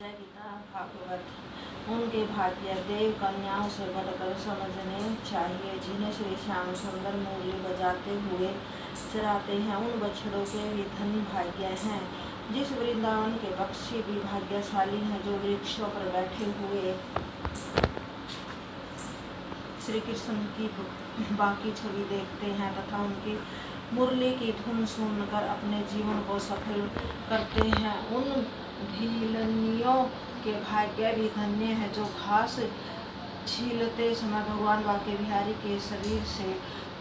गीता भागवत उनके भाग्य देव कन्याओं से बढ़कर समझने चाहिए, जिन्हें श्री श्याम सुंदर मुरली बजाते हुए चराते हैं। उन बछड़ों के भी धन भाग्य हैं। जिस वृंदावन के पक्षी भी भाग्यशाली हैं, जो वृक्षों पर बैठे हुए श्री कृष्ण की बाकी छवि देखते हैं तथा उनकी मुरली की धुन सुनकर अपने जीवन को सफल करते हैं। उन ढीलनियों के भाग्य भी धन्य है, जो घास छीलते समय भगवान बांके बिहारी के शरीर से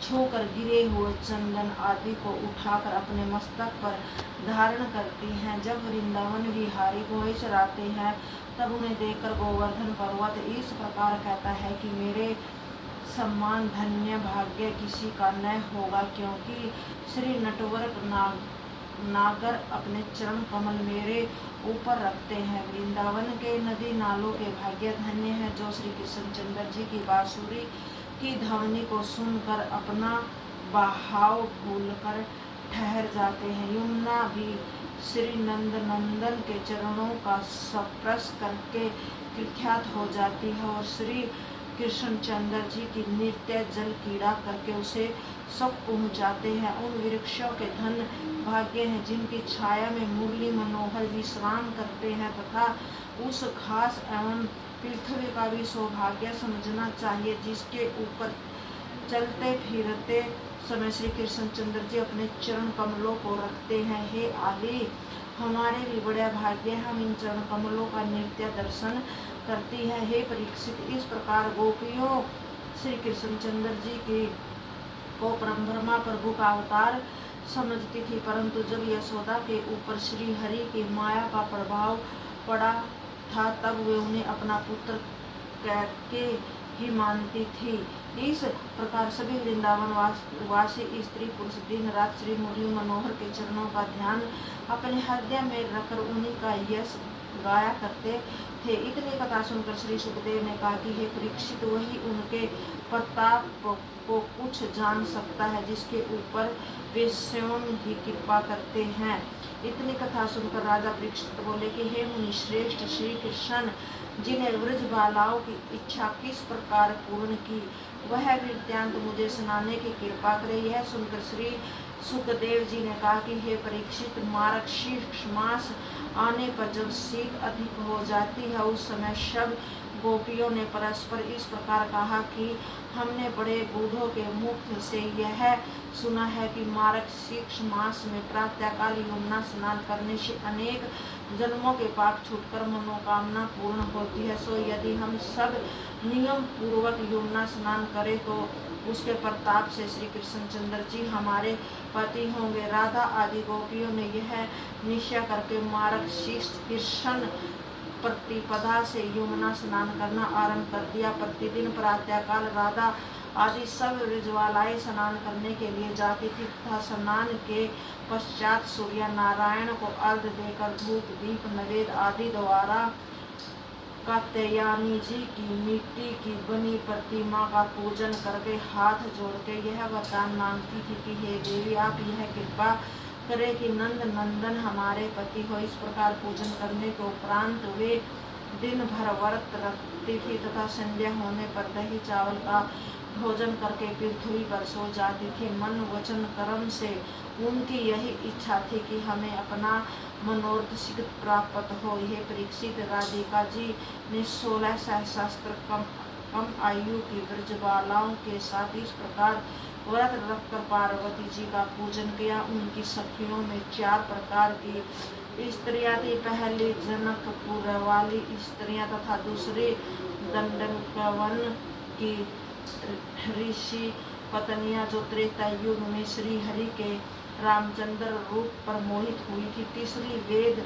छूकर गिरे हुए चंदन आदि को उठाकर अपने मस्तक पर धारण करती हैं। जब वृंदावन बिहारी गोहे चराते हैं, तब उन्हें देखकर गोवर्धन पर्वत इस प्रकार कहता है कि मेरे सम्मान धन्य भाग्य किसी का न होगा, क्योंकि श्री नटवर नागर अपने चरण कमल मेरे ऊपर रखते हैं। वृंदावन के नदी नालों के भाग्य धन्य है, जो श्री कृष्णचंद्र जी की बांसुरी की ध्वनि को सुनकर अपना बहाव भूलकर ठहर जाते हैं। यमुना भी श्री नंदन के चरणों का स्पर्श करके विख्यात हो जाती है और श्री कृष्णचंद्र जी की नृत्य जल कीड़ा करके उसे सब पहुँचाते हैं। उन वृक्षों के धन भाग्य हैं, जिनकी छाया में मुरली मनोहर विश्राम करते हैं, तथा उस घास एवं पृथ्वी का भी सौभाग्य समझना चाहिए, जिसके ऊपर चलते फिरते समय श्री कृष्णचंद्र जी अपने चरण कमलों को रखते हैं। हे आदि, हमारे भी बड़ा भाग्य है, हम इन चरण कमलों का नित्य दर्शन करती है। हे परीक्षित, इस प्रकार गोपियों श्री कृष्णचंद्र जी की को ब्रह्मा प्रभु का अवतार समझती थी, परंतु जब यशोदा के ऊपर श्री हरि की माया का प्रभाव पड़ा था, तब वे उन्हें अपना पुत्र कहके ही मानती थी। इस प्रकार सभी वृंदावन वासी स्त्री पुरुष दिन रात श्री मुरली मनोहर के चरणों का ध्यान अपने हृदय में रखकर उन्हीं का यश गाया करते थे। इतनी कथा सुनकर श्री सुखदेव ने कहा कि हे परीक्षित, वही उनके प्रताप को कुछ जान सकता है, जिसके ऊपर वे स्वयं ही कृपा करते हैं। इतनी कथा सुनकर राजा परीक्षित बोले कि हे मुनि श्रेष्ठ, श्री कृष्ण जी ने व्रज बालाओं की इच्छा किस प्रकार पूर्ण की, वह वृत्तांत मुझे सुनाने की कृपा करे। यह सुनकर श्री सुखदेव जी ने कहा कि हे परीक्षित, मार्गशीर्ष मास आने पर जब शीत अधिक हो जाती है, उस समय सब गोपियों ने परस्पर इस प्रकार कहा कि हमने बड़े बूढ़ों के मुख से यह सुना है कि मार्गशीर्ष मास में प्रातःकाल यमुना स्नान करने से अनेक जन्मों के पाप छूटकर मनोकामना पूर्ण होती है। सो यदि हम सब नियम पूर्वक यमुना स्नान करें, तो उसके प्रताप से श्री कृष्णचंद्र जी हमारे पति होंगे। राधा आदि गोपियों ने यह निश्चय करके मार्गशीर्ष कृष्ण प्रतिपदा से यमुना स्नान करना आरंभ कर दिया। प्रतिदिन प्रातःकाल राधा आदि सब व्रजवालाएं स्नान करने के लिए जाती थी तथा स्नान के पश्चात सूर्य नारायण को अर्घ्य देकर धूप दीप नैवेद्य आदि द्वारा कात्यायनी जी की मिट्टी की बनी प्रतिमा का पूजन करके हाथ जोड़ के यह वरदान मांगती थी कि हे देवी, आप यह कृपा करे कि नंद नंदन हमारे पति हो। इस प्रकार पूजन करने के उपरांत वे दिन भर व्रत रखती थी तथा संध्या होने पर दही चावल का भोजन करके पृथ्वी पर सो जाती थी। मन वचन कर्म से उनकी यही इच्छा थी कि हमें अपना मनोरथ शीघ्र प्राप्त हो। यह परीक्षित, राधिका जी ने 16 सहस्त्र कम आयु की व्रजबालाओं के साथ इस प्रकार व्रत रखकर पार्वती जी का पूजन किया। उनकी सखियों में 4 प्रकार की स्त्रियां थी। पहली जनकपुर वाली स्त्रियां तथा दूसरी दंडकवन की ऋषि पत्नियां, जो त्रेता युग में श्री हरि के रामचंद्र रूप पर मोहित हुई थी। तीसरी वेद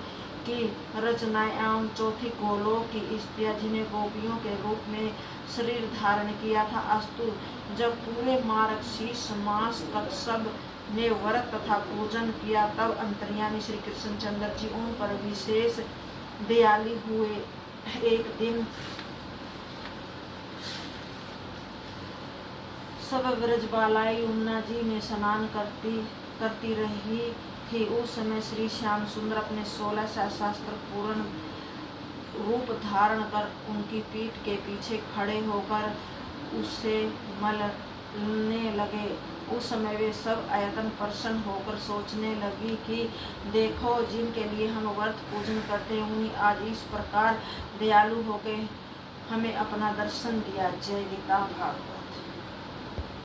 की रचनाएं एवं चौथी गोलोक की स्त्रियां, जिन्हें गोपियों के रूप में शरीर धारण किया था। अस्तु, जब पूरे मार्गशीर्ष मास तक सब ने व्रत तथा पूजन किया, तब अंतर्यामी श्री कृष्णचंद्र जी उन पर विशेष दयालु हुए। एक दिन सब व्रजबालाएं यमुना जी में स्नान करती रही थी। उस समय श्री श्याम सुंदर अपने 16 सहस्त्र पूर्ण रूप धारण कर उनकी पीठ के पीछे खड़े होकर उसे मलने लगे। उस समय वे सब आयतन प्रसन्न होकर सोचने लगी कि देखो, जिनके लिए हम व्रत पूजन करते हैं उन्हीं आज इस प्रकार दयालु होकर हमें अपना दर्शन दिया। जय गीता भागवत।